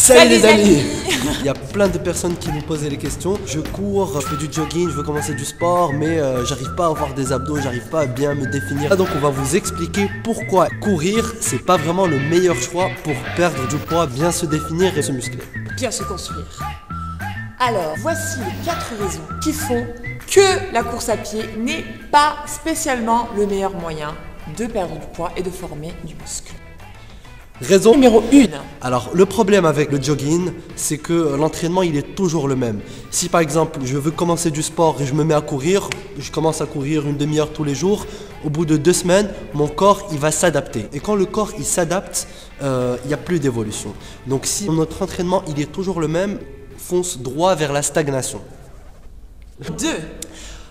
Salut les amis. Il y a plein de personnes qui nous posaient les questions. Je cours, je fais du jogging, je veux commencer du sport, mais j'arrive pas à avoir des abdos, j'arrive pas à bien me définir. Donc on va vous expliquer pourquoi courir, c'est pas vraiment le meilleur choix pour perdre du poids, bien se définir et se muscler. Bien se construire. Alors, voici les 4 raisons qui font que la course à pied n'est pas spécialement le meilleur moyen de perdre du poids et de former du muscle. Raison Numéro 1. Alors le problème avec le jogging, c'est que l'entraînement il est toujours le même. Si par exemple je veux commencer du sport et je me mets à courir, je commence à courir une demi-heure tous les jours, au bout de 2 semaines, mon corps il va s'adapter. Et quand le corps il s'adapte, il n'y a plus d'évolution. Donc si notre entraînement il est toujours le même, fonce droit vers la stagnation. 2.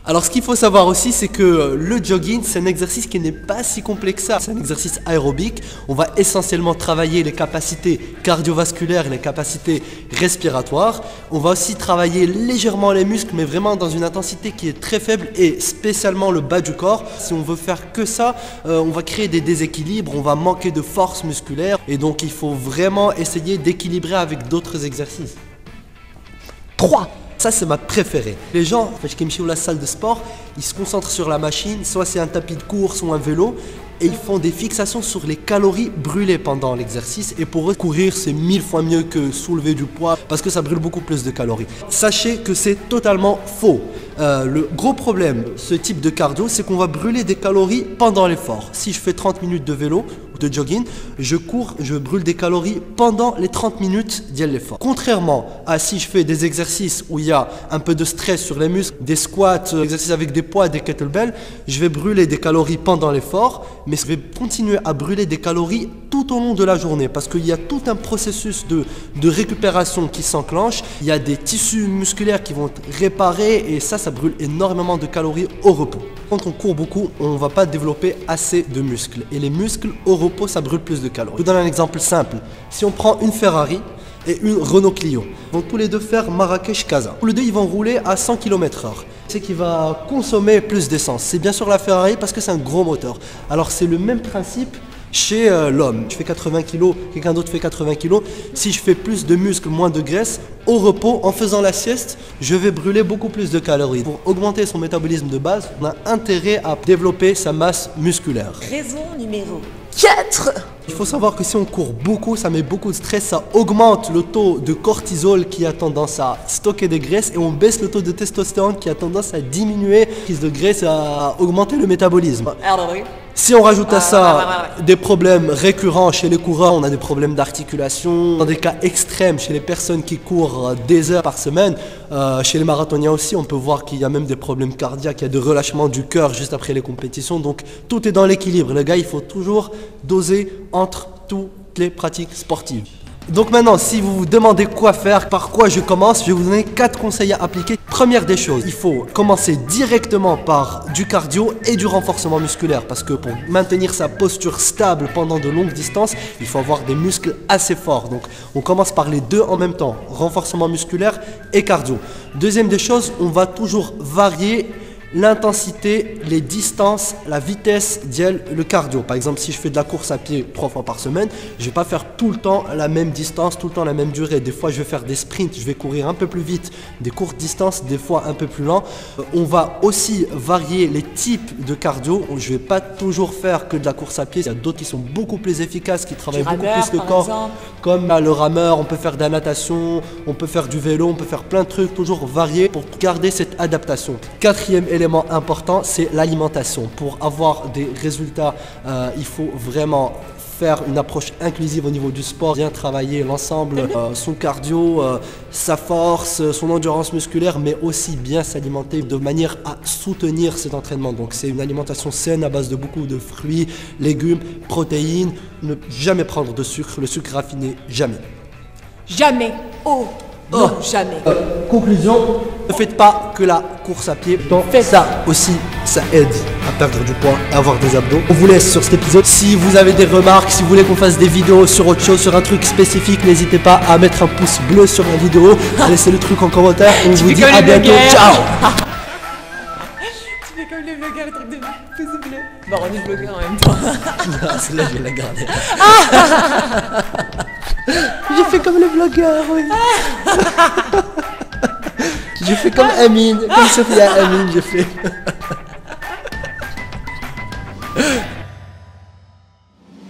Alors ce qu'il faut savoir aussi, c'est que le jogging, c'est un exercice qui n'est pas si complexe que ça. C'est un exercice aérobique. On va essentiellement travailler les capacités cardiovasculaires et les capacités respiratoires. On va aussi travailler légèrement les muscles, mais vraiment dans une intensité qui est très faible et spécialement le bas du corps. Si on veut faire que ça, on va créer des déséquilibres, on va manquer de force musculaire. Et donc il faut vraiment essayer d'équilibrer avec d'autres exercices. 3. Ça c'est ma préférée. Les gens, qui me la salle de sport, ils se concentrent sur la machine, soit c'est un tapis de course ou un vélo, et ils font des fixations sur les calories brûlées pendant l'exercice. Et pour eux, courir c'est 1000 fois mieux que soulever du poids parce que ça brûle beaucoup plus de calories. Sachez que c'est totalement faux. Le gros problème, ce type de cardio, c'est qu'on va brûler des calories pendant l'effort. Si je fais 30 minutes de vélo ou de jogging, je cours, je brûle des calories pendant les 30 minutes de l'effort. Contrairement à si je fais des exercices où il y a un peu de stress sur les muscles, des squats, exercices avec des poids, des kettlebells, je vais brûler des calories pendant l'effort, mais je vais continuer à brûler des calories tout au long de la journée parce qu'il y a tout un processus de récupération qui s'enclenche. Il y a des tissus musculaires qui vont être réparés et ça brûle énormément de calories au repos. Quand on court beaucoup, on ne va pas développer assez de muscles. Et les muscles au repos, ça brûle plus de calories. Je vous donne un exemple simple. Si on prend une Ferrari et une Renault Clio, ils vont tous les deux faire Marrakech-Casa. Tous les deux, ils vont rouler à 100 km/h. C'est qui va consommer plus d'essence. C'est bien sûr la Ferrari parce que c'est un gros moteur. Alors c'est le même principe chez l'homme. Je fais 80 kg, quelqu'un d'autre fait 80 kg. Si je fais plus de muscles, moins de graisse, au repos, en faisant la sieste, je vais brûler beaucoup plus de calories. Pour augmenter son métabolisme de base, on a intérêt à développer sa masse musculaire. Raison numéro 4. Il faut savoir que si on court beaucoup, ça met beaucoup de stress, ça augmente le taux de cortisol qui a tendance à stocker des graisses et on baisse le taux de testostérone qui a tendance à diminuer la prise de graisse et à augmenter le métabolisme. Si on rajoute à ça des problèmes récurrents chez les coureurs, on a des problèmes d'articulation. Dans des cas extrêmes, chez les personnes qui courent des heures par semaine, chez les marathoniens aussi, on peut voir qu'il y a même des problèmes cardiaques, il y a des relâchements du cœur juste après les compétitions. Donc tout est dans l'équilibre. Les gars, il faut toujours doser entre toutes les pratiques sportives. Donc maintenant, si vous vous demandez quoi faire, par quoi je commence, je vais vous donner 4 conseils à appliquer. Première des choses, il faut commencer directement par du cardio et du renforcement musculaire parce que pour maintenir sa posture stable pendant de longues distances, il faut avoir des muscles assez forts. Donc on commence par les deux en même temps, renforcement musculaire et cardio. Deuxième des choses, on va toujours varier l'intensité, les distances, la vitesse le cardio. Par exemple, si je fais de la course à pied 3 fois par semaine, je ne vais pas faire tout le temps la même distance, tout le temps la même durée. Des fois, je vais faire des sprints, je vais courir un peu plus vite, des courtes distances, des fois un peu plus lent. On va aussi varier les types de cardio. Je ne vais pas toujours faire que de la course à pied. Il y a d'autres qui sont beaucoup plus efficaces, qui travaillent beaucoup plus le corps, comme le rameur. On peut faire de la natation, on peut faire du vélo, on peut faire plein de trucs, toujours variés pour garder cette adaptation. Quatrième élément important, c'est l'alimentation. Pour avoir des résultats, il faut vraiment faire une approche inclusive au niveau du sport, bien travailler l'ensemble, son cardio, sa force, son endurance musculaire, mais aussi bien s'alimenter de manière à soutenir cet entraînement. Donc c'est une alimentation saine à base de beaucoup de fruits, légumes, protéines, ne jamais prendre de sucre, le sucre raffiné, jamais. Jamais. Oh. Non, jamais. Conclusion, ne faites pas que la course à pied. Faites ça aussi, ça aide à perdre du poids, à avoir des abdos. On vous laisse sur cet épisode. Si vous avez des remarques, si vous voulez qu'on fasse des vidéos sur autre chose, sur un truc spécifique, n'hésitez pas à mettre un pouce bleu sur la vidéo, à laisser le truc en commentaire. On vous dit à bientôt. Ciao. Tu fais comme les vlogueurs, le truc de pouce bleu. Bon, on est vlogueur en même temps. Celle-là, je vais la garder. J'ai fait comme les blogueurs, oui. J'ai fait comme Amine, comme Sophia Amine, j'ai fait.